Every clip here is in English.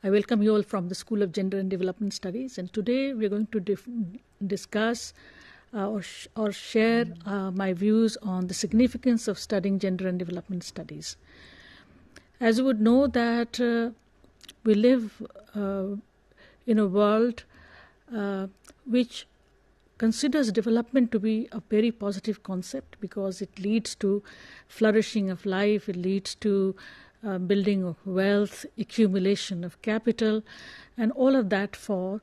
I welcome you all from the School of Gender and Development Studies, and today we are going to discuss or share my views on the significance of studying gender and development studies. As you would know that we live in a world which considers development to be a very positive concept because it leads to flourishing of life, it leads to building of wealth, accumulation of capital, and all of that for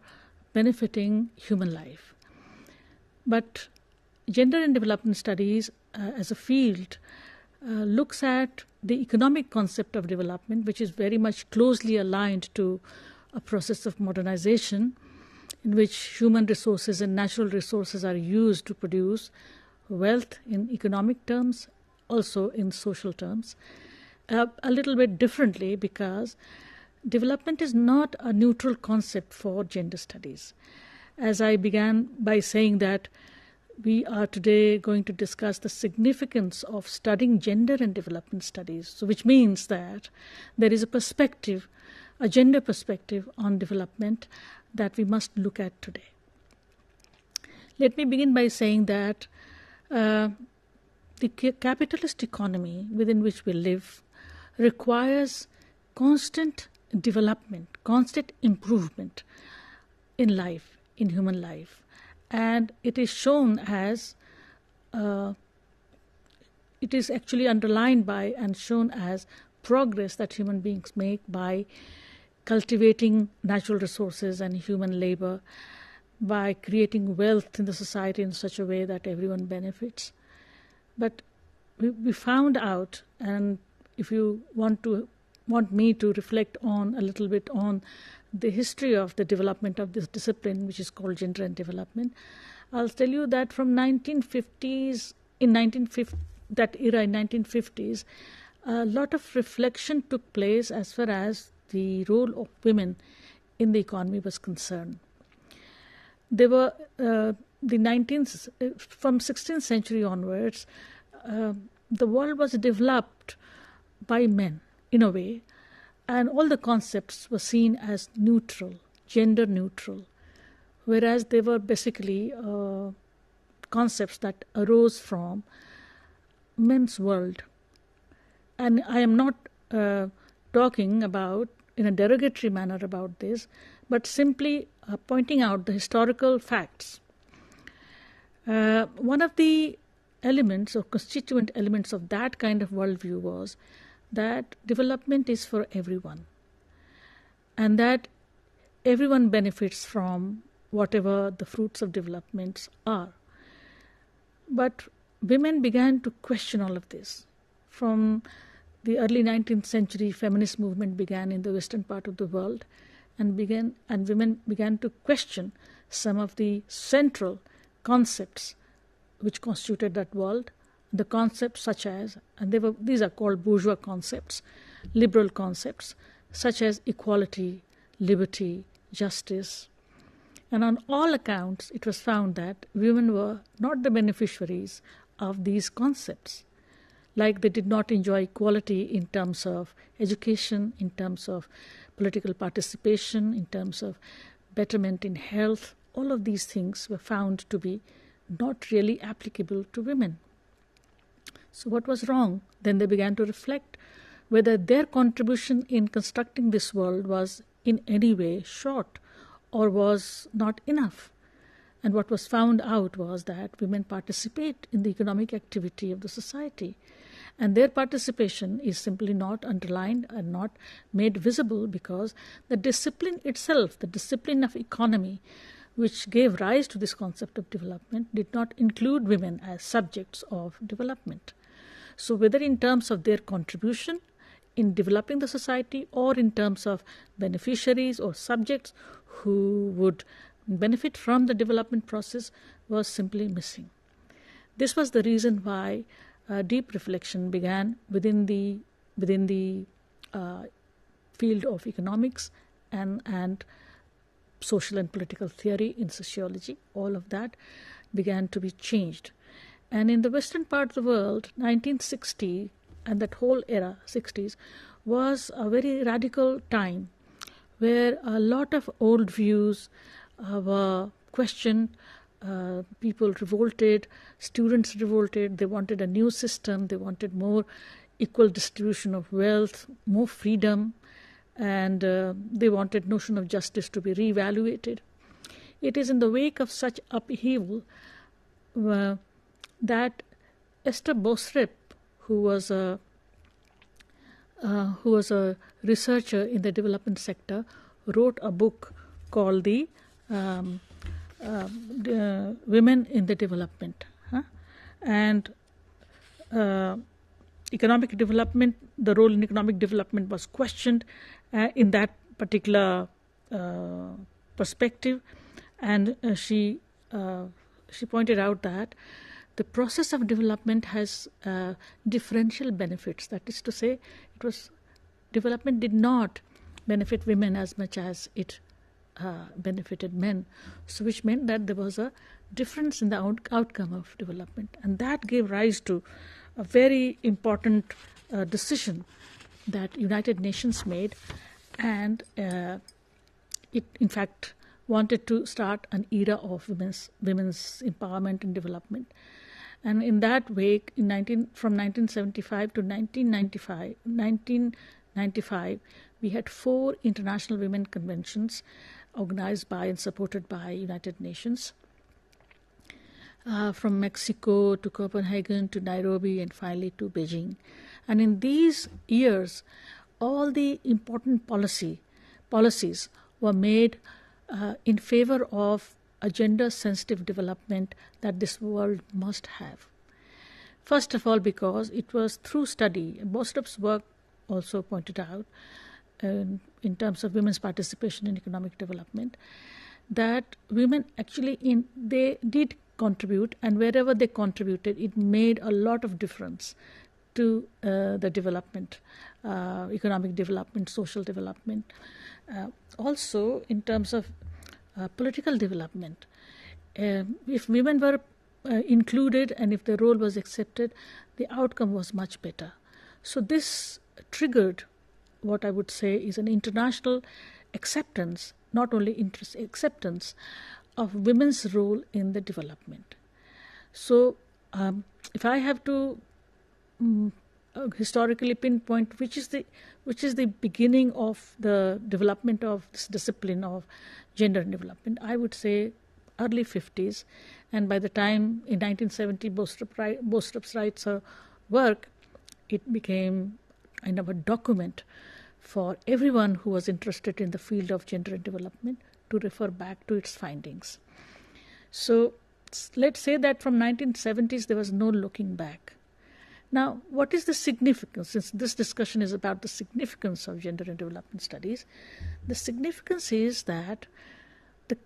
benefiting human life. But gender and development studies as a field looks at the economic concept of development, which is very much closely aligned to a process of modernization in which human resources and natural resources are used to produce wealth in economic terms, also in social terms, a little bit differently because development is not a neutral concept for gender studies. As I began by saying that we are today going to discuss the significance of studying gender and development studies, so which means that there is a perspective, a gender perspective on development that we must look at today. Let me begin by saying that the capitalist economy within which we live requires constant development, constant improvement in life, in human life. And it is shown as, it is actually underlined by and shown as progress that human beings make by cultivating natural resources and human labor, by creating wealth in the society in such a way that everyone benefits. But we found out, and if you want me to reflect on a little bit on the history of the development of this discipline, which is called gender and development, I'll tell you that from 1950s, that era in 1950s, a lot of reflection took place as far as the role of women in the economy was concerned. There were from 16th century onwards, the world was developed by men in a way, and all the concepts were seen as neutral, gender neutral, whereas they were basically concepts that arose from men's world. And I am not talking about in a derogatory manner about this, but simply pointing out the historical facts. One of the elements or constituent elements of that kind of worldview was that development is for everyone and that everyone benefits from whatever the fruits of developments are. But women began to question all of this. From the early 19th century, feminist movement began in the western part of the world, and women began to question some of the central concepts which constituted that world. The concepts such as, and these are called bourgeois concepts, liberal concepts, such as equality, liberty, justice. And on all accounts, it was found that women were not the beneficiaries of these concepts. Like they did not enjoy equality in terms of education, in terms of political participation, in terms of betterment in health. All of these things were found to be not really applicable to women. So what was wrong? Then they began to reflect whether their contribution in constructing this world was in any way short or was not enough. And what was found out was that women participate in the economic activity of the society. And their participation is simply not underlined and not made visible because the discipline itself, the discipline of economy, which gave rise to this concept of development, did not include women as subjects of development. So whether in terms of their contribution in developing the society or in terms of beneficiaries or subjects who would benefit from the development process was simply missing. This was the reason why deep reflection began within the field of economics and social and political theory in sociology. All of that began to be changed. And in the western part of the world, 1960 and that whole era, 60s, was a very radical time where a lot of old views were questioned. People revolted, students revolted. They wanted a new system. They wanted more equal distribution of wealth, more freedom, and they wanted notion of justice to be reevaluated. It is in the wake of such upheaval that Esther Bostrip, who was a researcher in the development sector, wrote a book called the Women in the Development. And economic development, the role in economic development was questioned in that particular perspective. And she pointed out that the process of development has differential benefits. That is to say, development did not benefit women as much as it benefited men. So which meant that there was a difference in the outcome of development. And that gave rise to a very important decision that United Nations made. And it, in fact, wanted to start an era of women's empowerment and development. And in that way, from 1975 to 1995, we had 4 international women conventions organized by and supported by United Nations, from Mexico to Copenhagen to Nairobi and finally to Beijing. And in these years, all the important policies were made in favor of a gender-sensitive development that this world must have. First of all, because it was through study. Bostrup's work also pointed out, in terms of women's participation in economic development, that women actually they did contribute, and wherever they contributed, it made a lot of difference to the development, economic development, social development. Also, in terms of political development, if women were included and if their role was accepted, the outcome was much better. So this triggered what I would say is an international acceptance, not only acceptance of women's role in the development. So if I have to historically pinpoint which is the beginning of the development of this discipline of gender and development, I would say early 50s. And by the time in 1970 Bostrup's writes her work, it became kind of a document for everyone who was interested in the field of gender and development to refer back to its findings. So let's say that from 1970s there was no looking back. Now, what is the significance? Since this discussion is about the significance of gender and development studies, the significance is that the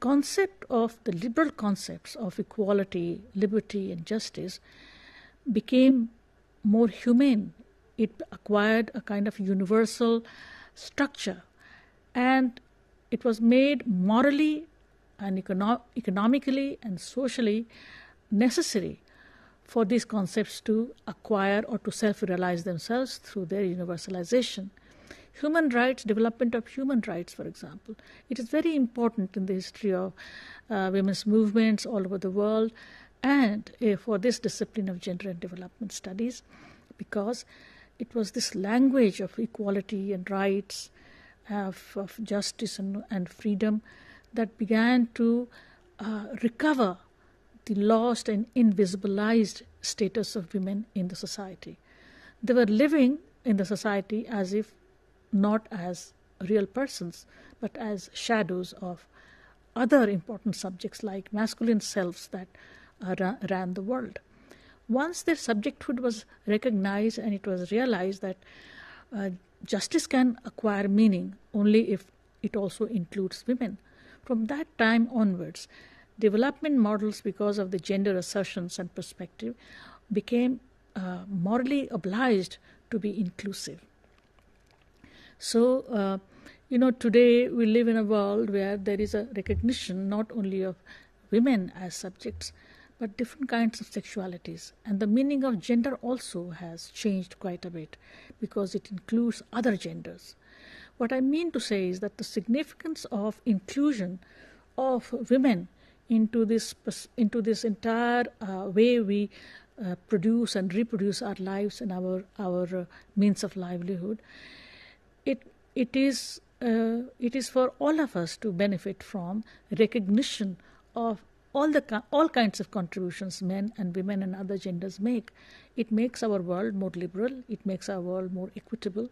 liberal concepts of equality, liberty, and justice became more humane. It acquired a kind of universal structure, and it was made morally and economically and socially necessary for these concepts to acquire or to self-realize themselves through their universalization. Human rights, development of human rights, for example, it is very important in the history of women's movements all over the world, and for this discipline of gender and development studies, because it was this language of equality and rights, of justice and freedom that began to recover the lost and invisibilized status of women in the society. They were living in the society as if not as real persons, but as shadows of other important subjects like masculine selves that ran the world. Once their subjecthood was recognized and it was realized that justice can acquire meaning only if it also includes women, from that time onwards, development models, because of the gender assertions and perspective, became morally obliged to be inclusive. So, today we live in a world where there is a recognition not only of women as subjects, but different kinds of sexualities. And the meaning of gender also has changed quite a bit because it includes other genders. What I mean to say is that the significance of inclusion of women into this entire way we produce and reproduce our lives and our means of livelihood, it is for all of us to benefit from recognition of all kinds of contributions men and women and other genders make. It makes our world more liberal, it makes our world more equitable,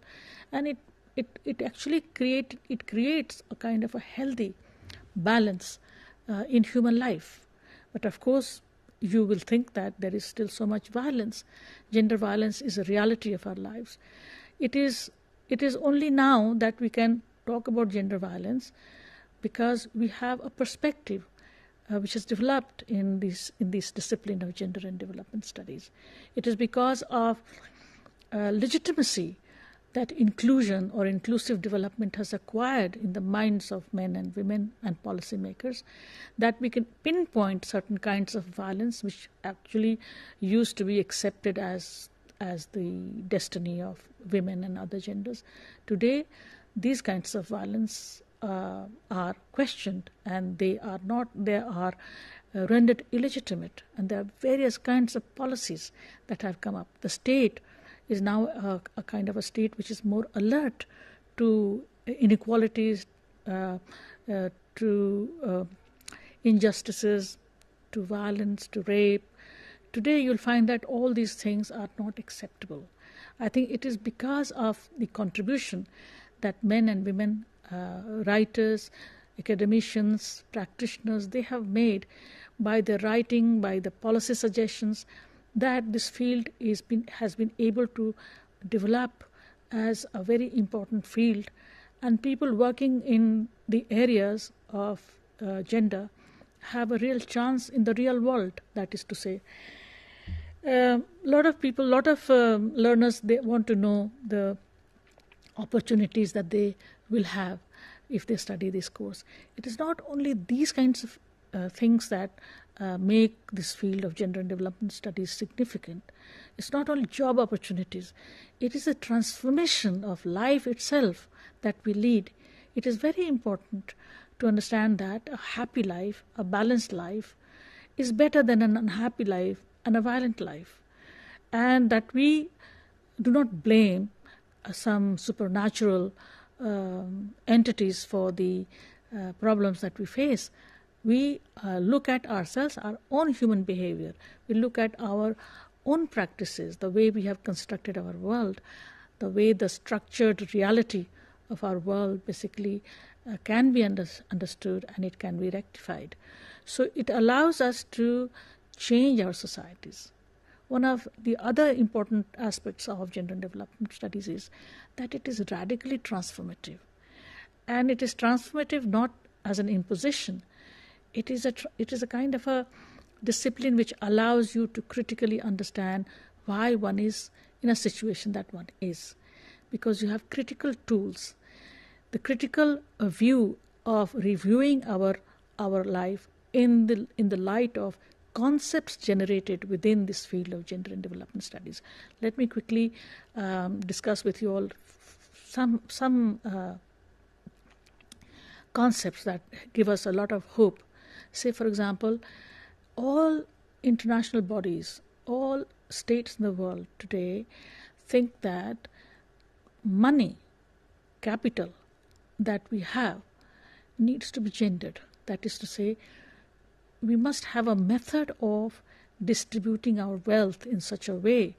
and it actually creates a kind of a healthy balance in human life. But of course, you will think that there is still so much violence. Gender violence is a reality of our lives. It is only now that we can talk about gender violence because we have a perspective which has developed in this discipline of gender and development studies. It is because of legitimacy that inclusion or inclusive development has acquired in the minds of men and women and policymakers, that we can pinpoint certain kinds of violence which actually used to be accepted as the destiny of women and other genders. Today, these kinds of violence are questioned, and they are rendered illegitimate, and there are various kinds of policies that have come up. The state is now a kind of a state which is more alert to inequalities, to injustices, to violence, to rape. Today you'll find that all these things are not acceptable. I think it is because of the contribution that men and women, writers, academicians, practitioners, they have made by their writing, by the policy suggestions, that this field has been able to develop as a very important field, and people working in the areas of gender have a real chance in the real world. That is to say, lot of learners, they want to know the opportunities that they will have if they study this course. It is not only these kinds of things that make this field of gender and development studies significant. It's not only job opportunities. It is a transformation of life itself that we lead. It is very important to understand that a happy life, a balanced life, is better than an unhappy life and a violent life. And that we do not blame some supernatural entities for the problems that we face. We look at ourselves, our own human behavior. We look at our own practices, the way we have constructed our world, the way the structured reality of our world basically can be understood, and it can be rectified. So it allows us to change our societies. One of the other important aspects of gender and development studies is that it is radically transformative. And it is transformative not as an imposition. It is a kind of a discipline which allows you to critically understand why one is in a situation that one is, because you have critical tools. The critical view of reviewing our life in the light of concepts generated within this field of gender and development studies. Let me quickly discuss with you all some concepts that give us a lot of hope. Say, for example, all international bodies, all states in the world today think that money, capital that we have needs to be gendered. That is to say, we must have a method of distributing our wealth in such a way,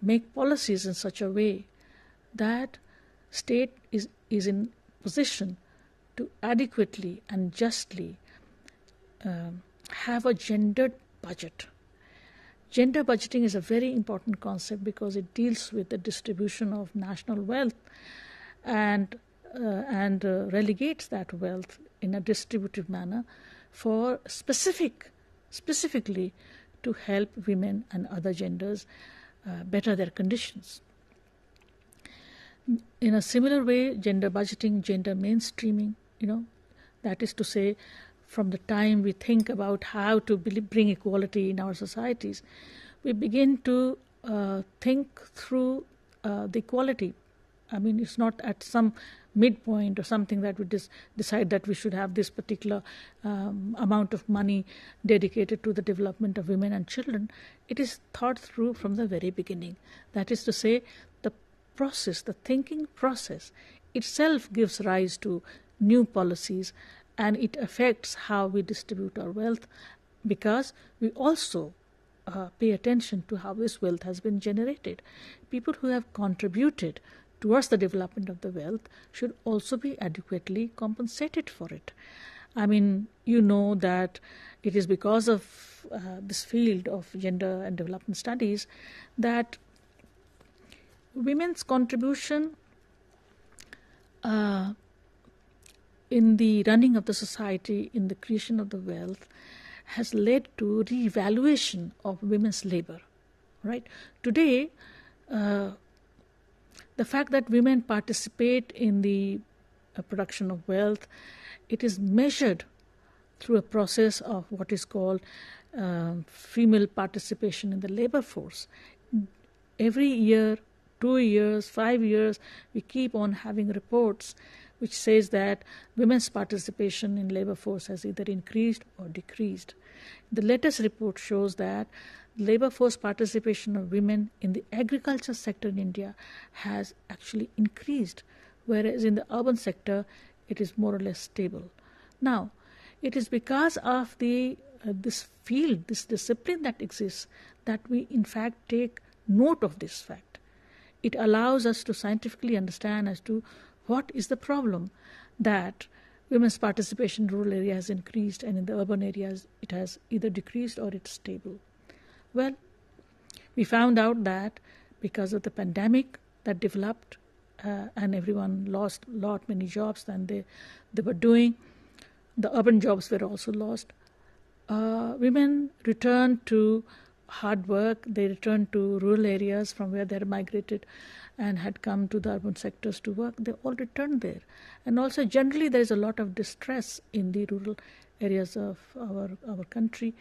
make policies in such a way that state is in position to adequately and justly have a gendered budget. Gender budgeting is a very important concept because it deals with the distribution of national wealth and relegates that wealth in a distributive manner for specifically to help women and other genders better their conditions. In a similar way, gender budgeting, gender mainstreaming, that is to say, from the time we think about how to bring equality in our societies, we begin to think through the equality I mean, it's not at some midpoint or something that we decide that we should have this particular amount of money dedicated to the development of women and children. It is thought through from the very beginning. That is to say, the process, the thinking process itself gives rise to new policies, and it affects how we distribute our wealth, because we also pay attention to how this wealth has been generated. People who have contributed towards the development of the wealth should also be adequately compensated for it. I mean, you know that it is because of this field of gender and development studies that women's contribution in the running of the society, in the creation of the wealth, has led to re-evaluation of women's labor. Right? Today, the fact that women participate in the production of wealth, it is measured through a process of what is called female participation in the labor force. Every year, 2 years, 5 years, we keep on having reports which says that women's participation in labor force has either increased or decreased. The latest report shows that labor force participation of women in the agriculture sector in India has actually increased, whereas in the urban sector it is more or less stable. Now, it is because of this field, this discipline that exists, that we in fact take note of this fact. It allows us to scientifically understand as to what is the problem that women's participation in rural areas has increased and in the urban areas it has either decreased or it's stable. Well, we found out that because of the pandemic that developed and everyone lost many jobs than they were doing, the urban jobs were also lost. Women returned to hard work. They returned to rural areas from where they had migrated and had come to the urban sectors to work. They all returned there. And also generally there is a lot of distress in the rural areas of our country.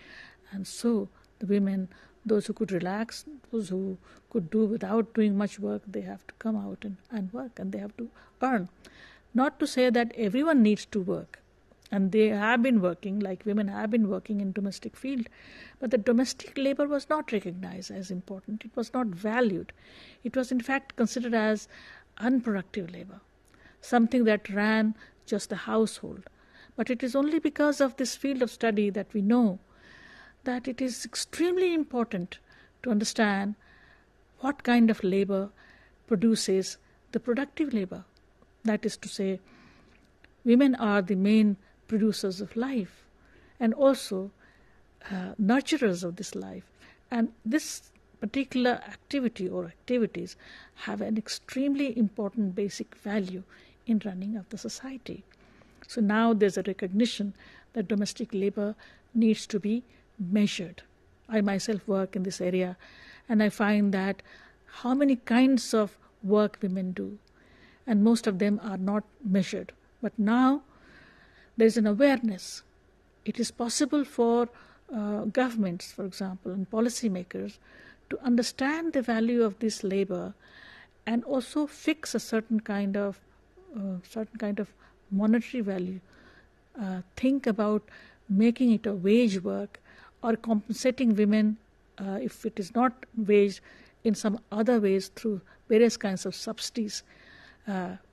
And so the women, those who could relax, those who could do without doing much work, they have to come out and work, and they have to earn. Not to say that everyone needs to work. And they have been working, like women have been working in domestic field. But the domestic labor was not recognized as important. It was not valued. It was in fact considered as unproductive labor, something that ran just the household. But it is only because of this field of study that we know that it is extremely important to understand what kind of labor produces the productive labor. That is to say, women are the main producers of life and also nurturers of this life. And this particular activity or activities have an extremely important basic value in running of the society. So now there's a recognition that domestic labor needs to be measured. I myself work in this area, and I find that how many kinds of work women do, and most of them are not measured. But now there is an awareness. It is possible for governments, for example, and policymakers to understand the value of this labor and also fix a certain kind of monetary value. Think about making it a wage work or compensating women if it is not wage in some other ways through various kinds of subsidies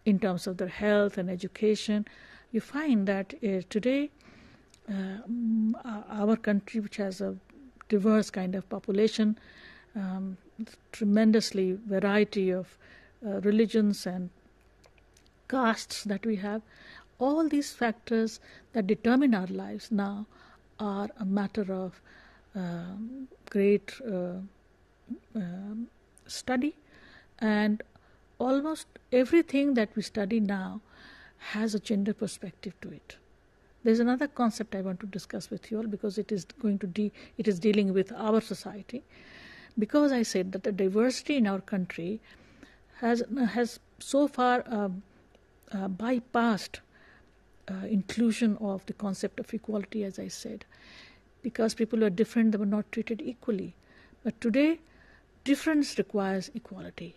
in terms of their health and education. You find that today our country, which has a diverse kind of population, tremendously variety of religions and castes that we have, all these factors that determine our lives now are a matter of great study, and almost everything that we study now has a gender perspective to it. There's another concept I want to discuss with you all, because it is dealing with our society. Because I said that the diversity in our country has so far bypassed inclusion of the concept of equality, as I said, because people are different, they were not treated equally. But today, difference requires equality.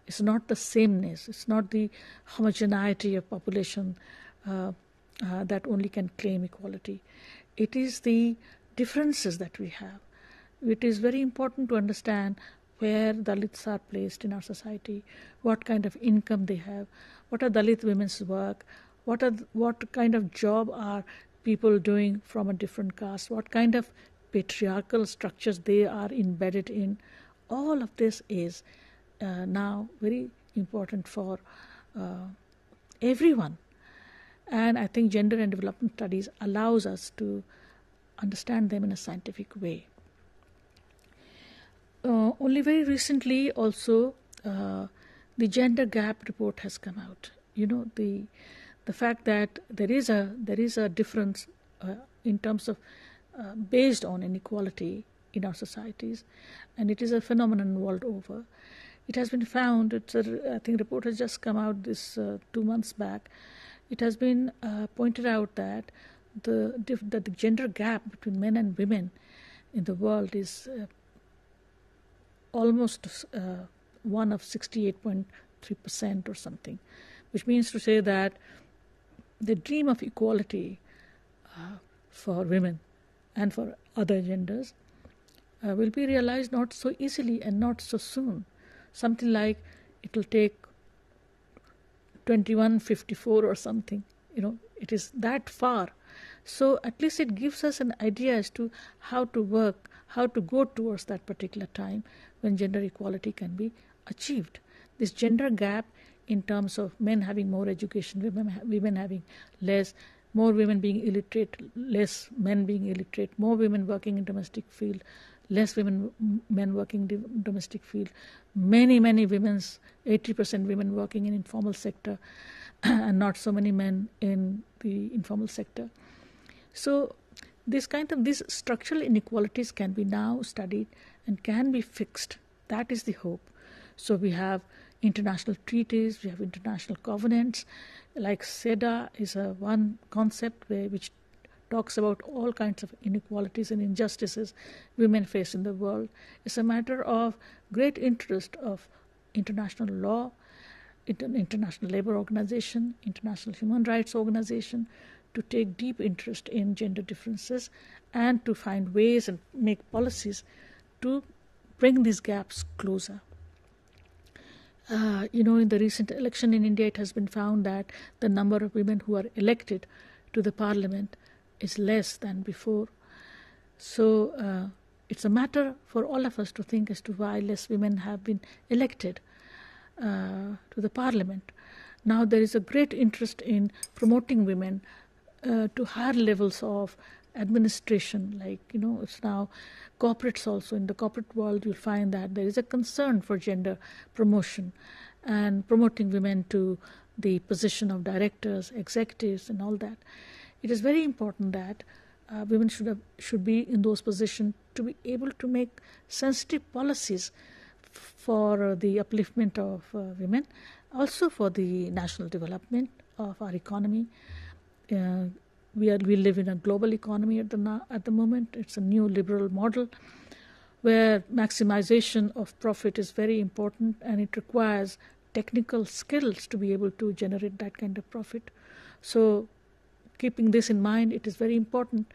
It's not the sameness. It's not the homogeneity of population that only can claim equality. It is the differences that we have. It is very important to understand where Dalits are placed in our society, what kind of income they have, what are Dalit women's work, what kind of job are people doing from a different caste, what kind of patriarchal structures they are embedded in. All of this is now very important for everyone. And I think gender and development studies allows us to understand them in a scientific way. Only very recently also the gender gap report has come out. The fact that there is a difference in terms of based on inequality in our societies, and it is a phenomenon world over. It has been found. I think report has just come out this 2 months back. It has been pointed out that the gender gap between men and women in the world is almost one of 68.3% or something, which means to say that the dream of equality for women and for other genders will be realized not so easily and not so soon. Something like it will take 2154 or something. It is that far. So at least it gives us an idea as to how to work, how to go towards that particular time when gender equality can be achieved. This gender gap in terms of men having more education, women having less, more women being illiterate, less men being illiterate, more women working in domestic field, less men working in domestic field, many women, 80% women working in informal sector, and not so many men in the informal sector. So these structural inequalities can be now studied and can be fixed. That is the hope. So we have international treaties, we have international covenants, like SEDA is one concept which talks about all kinds of inequalities and injustices women face in the world. It's a matter of great interest of international law, International Labour Organization, International Human Rights Organization, to take deep interest in gender differences and to find ways and make policies to bring these gaps closer. In the recent election in India, it has been found that the number of women who are elected to the parliament is less than before. So it's a matter for all of us to think as to why less women have been elected to the parliament. Now there is a great interest in promoting women to higher levels of administration. It's now corporates also. In the corporate world, you'll find that there is a concern for gender promotion and promoting women to the position of directors, executives, and all that. It is very important that women should be in those positions to be able to make sensitive policies for the upliftment of women, also for the national development of our economy. We live in a global economy at the moment. It's a new liberal model where maximization of profit is very important, and it requires technical skills to be able to generate that kind of profit. So keeping this in mind, it is very important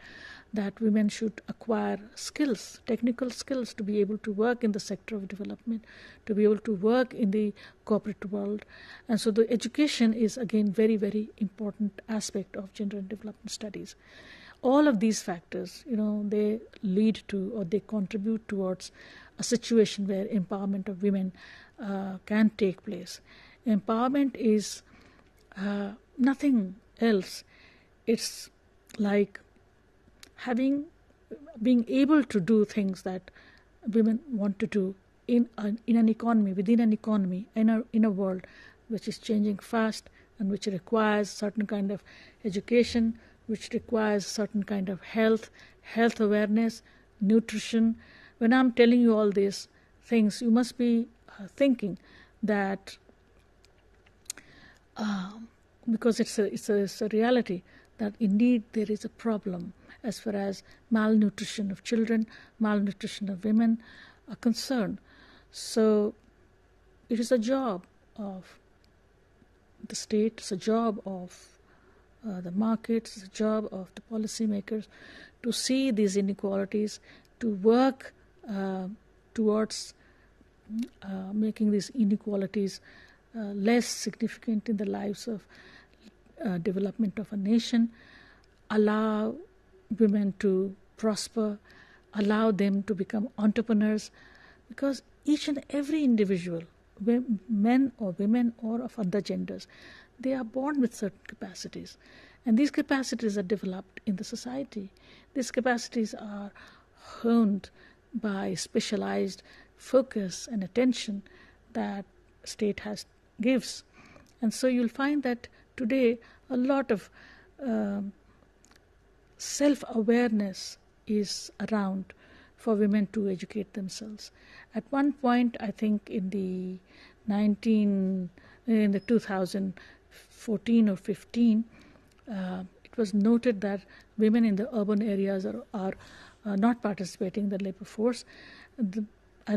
that women should acquire skills, technical skills, to be able to work in the sector of development, to be able to work in the corporate world. And so the education is again very, very important aspect of gender and development studies. All of these factors, they lead to or they contribute towards a situation where empowerment of women can take place. Empowerment is nothing else. It's like being able to do things that women want to do in an economy, within an economy, in a world which is changing fast and which requires certain kind of education, which requires certain kind of health awareness, nutrition. When I'm telling you all these things, you must be thinking that because it's a reality that indeed there is a problem as far as malnutrition of children, malnutrition of women are concerned. So it is a job of the state, it's a job of the markets, it's a job of the policymakers to see these inequalities, to work towards making these inequalities less significant in the lives of development of a nation, allow women to prosper, allow them to become entrepreneurs, because each and every individual, men or women or of other genders, they are born with certain capacities, and these capacities are developed in the society. These capacities are honed by specialized focus and attention that state gives. And so you'll find that today a lot of self-awareness is around for women to educate themselves. At one point, I think in the 2014 or 15, it was noted that women in the urban areas are not participating in the labor force. And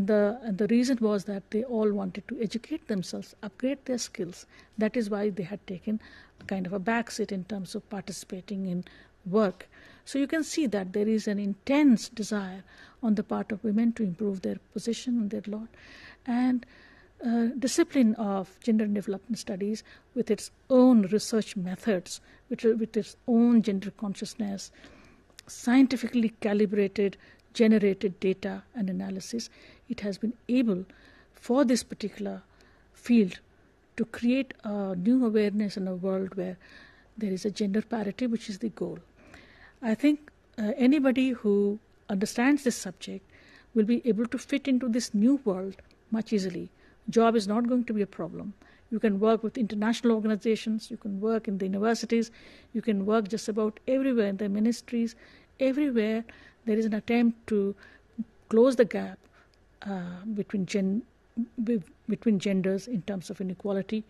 the reason was that they all wanted to educate themselves, upgrade their skills. That is why they had taken kind of a backseat in terms of participating in work. So you can see that there is an intense desire on the part of women to improve their position and their lot. And discipline of gender and development studies, with its own research methods, with its own gender consciousness, scientifically calibrated, generated data and analysis, it has been able for this particular field to create a new awareness in a world where there is a gender parity, which is the goal. I think anybody who understands this subject will be able to fit into this new world much easily. Job is not going to be a problem. You can work with international organizations, you can work in the universities, you can work just about everywhere in the ministries. Everywhere there is an attempt to close the gap between genders in terms of inequality,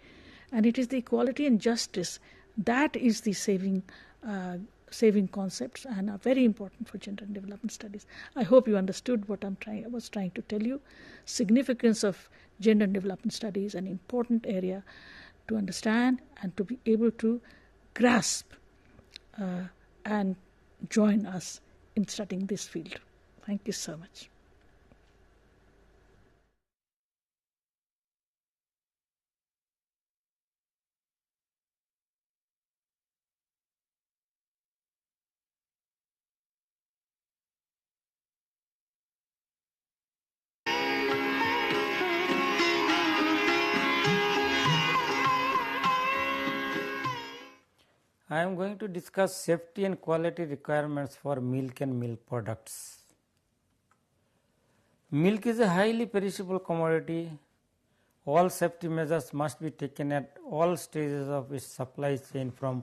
and it is the equality and justice that is the saving concepts and are very important for gender and development studies. I hope you understood what I was trying to tell you. Significance of gender and development studies, an important area to understand and to be able to grasp and join us in studying this field. Thank you so much. I am going to discuss safety and quality requirements for milk and milk products. Milk is a highly perishable commodity. All safety measures must be taken at all stages of its supply chain, from